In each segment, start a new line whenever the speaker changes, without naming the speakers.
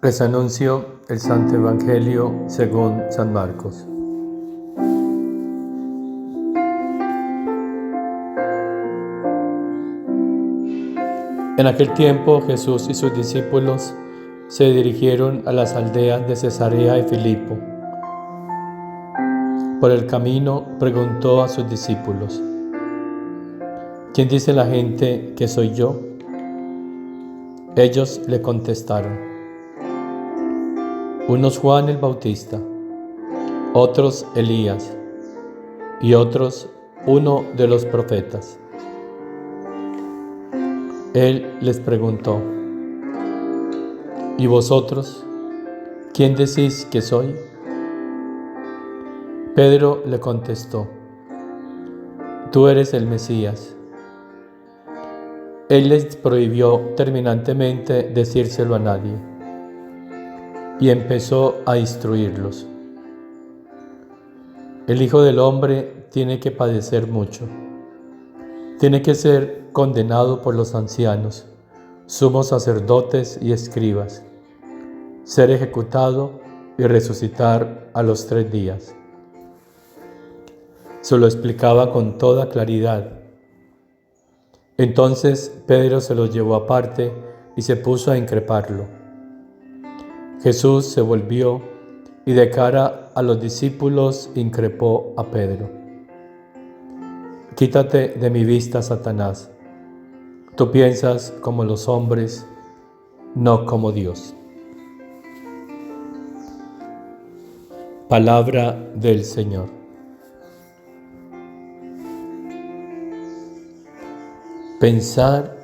Les anuncio el Santo Evangelio según San Marcos. En aquel tiempo Jesús y sus discípulos se dirigieron a las aldeas de Cesarea de Filipo. Por el camino preguntó a sus discípulos: ¿Quién dice la gente que soy yo? Ellos le contestaron: unos Juan el Bautista, otros Elías y otros uno de los profetas. Él les preguntó: ¿y vosotros? ¿Quién decís que soy? Pedro le contestó: tú eres el Mesías. Él les prohibió terminantemente decírselo a nadie y empezó a instruirlos. El Hijo del Hombre tiene que padecer mucho. Tiene que ser condenado por los ancianos, sumos sacerdotes y escribas, ser ejecutado y resucitar a los 3 días. Se lo explicaba con toda claridad. Entonces Pedro se lo llevó aparte y se puso a increparlo. Jesús se volvió y de cara a los discípulos increpó a Pedro: quítate de mi vista, Satanás. Tú piensas como los hombres, no como Dios. Palabra del Señor. Pensar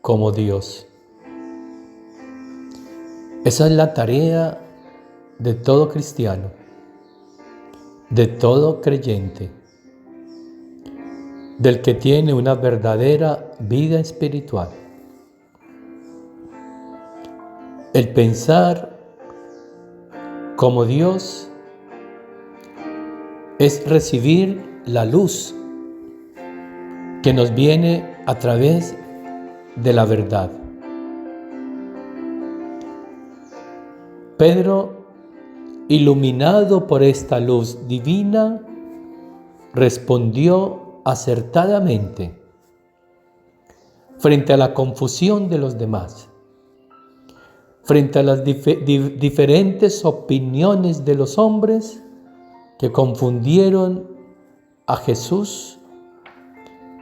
como Dios. Esa es la tarea de todo cristiano, de todo creyente, del que tiene una verdadera vida espiritual. El pensar como Dios es recibir la luz que nos viene a través de la verdad. Pedro, iluminado por esta luz divina, respondió acertadamente frente a la confusión de los demás, frente a las diferentes opiniones de los hombres que confundieron a Jesús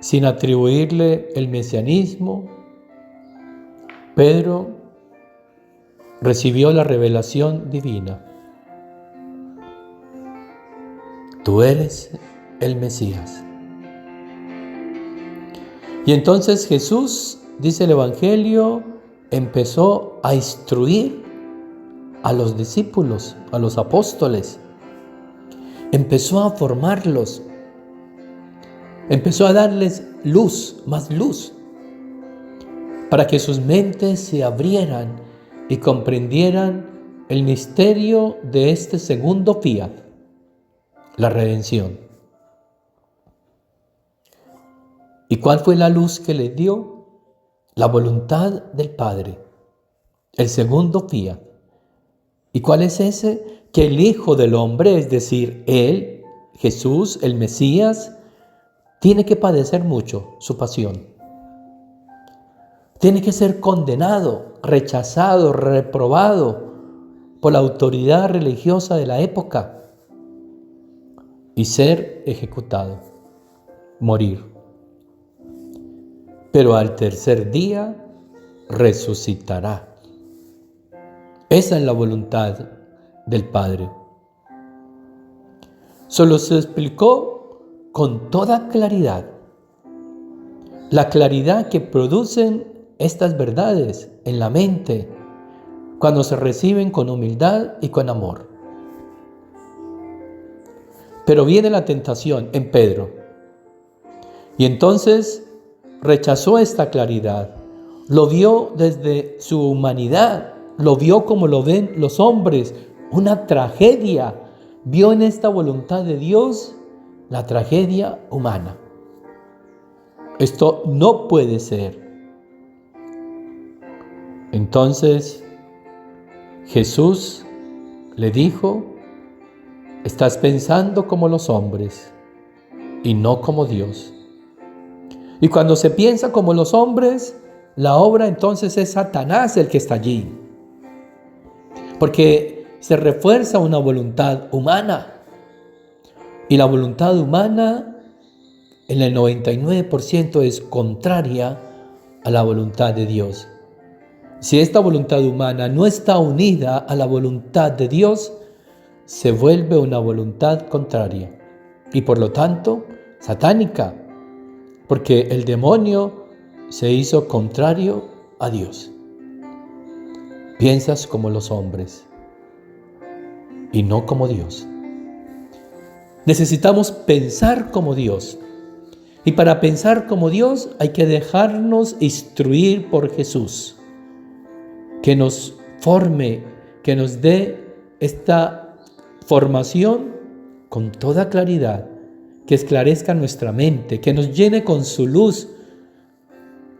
sin atribuirle el mesianismo. Pedro recibió la revelación divina: tú eres el Mesías. Y entonces Jesús, dice el Evangelio, empezó a instruir a los discípulos, a los apóstoles. Empezó a formarlos. Empezó a darles luz, más luz, para que sus mentes se abrieran y comprendieran el misterio de este segundo fiat, la redención. ¿Y cuál fue la luz que les dio? La voluntad del Padre, el segundo fiat. ¿Y cuál es ese? Que el Hijo del Hombre, es decir, Él, Jesús, el Mesías, tiene que padecer mucho su pasión. Tiene que ser condenado, rechazado, reprobado por la autoridad religiosa de la época y ser ejecutado, morir. Pero al tercer día resucitará. Esa es la voluntad del Padre. Solo se explicó con toda claridad, la claridad que producen estas verdades en la mente cuando se reciben con humildad y con amor. Pero viene la tentación en Pedro, y entonces rechazó esta claridad, lo vio desde su humanidad, lo vio como lo ven los hombres, una tragedia. Vio en esta voluntad de Dios la tragedia humana. Esto no puede ser. Entonces Jesús le dijo: estás pensando como los hombres y no como Dios. Y cuando se piensa como los hombres, la obra entonces es Satanás el que está allí. Porque se refuerza una voluntad humana. Y la voluntad humana en el 99% es contraria a la voluntad de Dios. Si esta voluntad humana no está unida a la voluntad de Dios, se vuelve una voluntad contraria y por lo tanto satánica, porque el demonio se hizo contrario a Dios. Piensas como los hombres y no como Dios. Necesitamos pensar como Dios. Y para pensar como Dios hay que dejarnos instruir por Jesús, que nos forme, que nos dé esta formación con toda claridad, que esclarezca nuestra mente, que nos llene con su luz.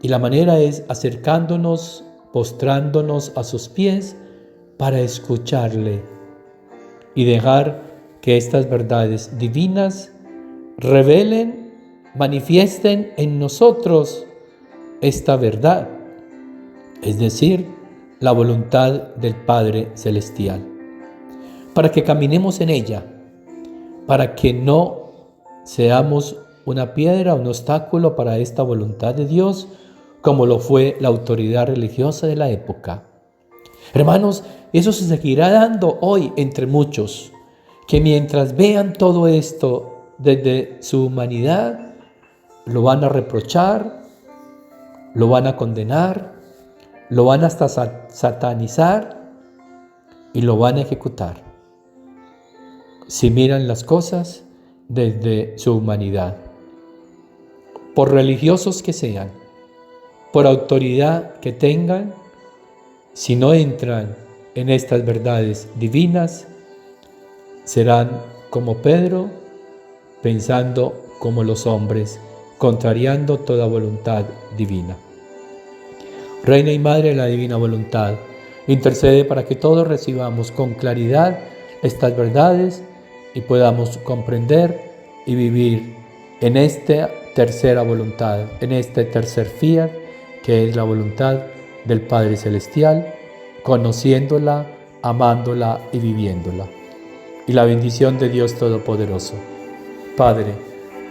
Y la manera es acercándonos, postrándonos a sus pies para escucharle y dejar que estas verdades divinas revelen, manifiesten en nosotros esta verdad, es decir, la voluntad del Padre Celestial, para que caminemos en ella, para que no seamos una piedra, un obstáculo para esta voluntad de Dios, como lo fue la autoridad religiosa de la época. Hermanos, eso se seguirá dando hoy entre muchos, que mientras vean todo esto desde su humanidad, lo van a reprochar, lo van a condenar, lo van hasta satanizar y lo van a ejecutar. Si miran las cosas desde su humanidad, por religiosos que sean, por autoridad que tengan, si no entran en estas verdades divinas, serán como Pedro, pensando como los hombres, contrariando toda voluntad divina. Reina y Madre de la Divina Voluntad, intercede para que todos recibamos con claridad estas verdades y podamos comprender y vivir en esta tercera voluntad, en este tercer fiat, que es la voluntad del Padre Celestial, conociéndola, amándola y viviéndola. Y la bendición de Dios Todopoderoso, Padre,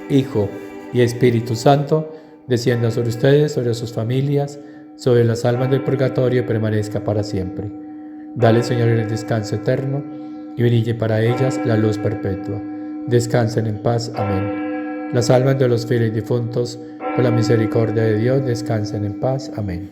Hijo y Espíritu Santo, descienda sobre ustedes, sobre sus familias, sobre las almas del purgatorio y permanezca para siempre. Dale, Señor, el descanso eterno y brille para ellas la luz perpetua. Descansen en paz. Amén. Las almas de los fieles difuntos, por la misericordia de Dios, descansen en paz. Amén.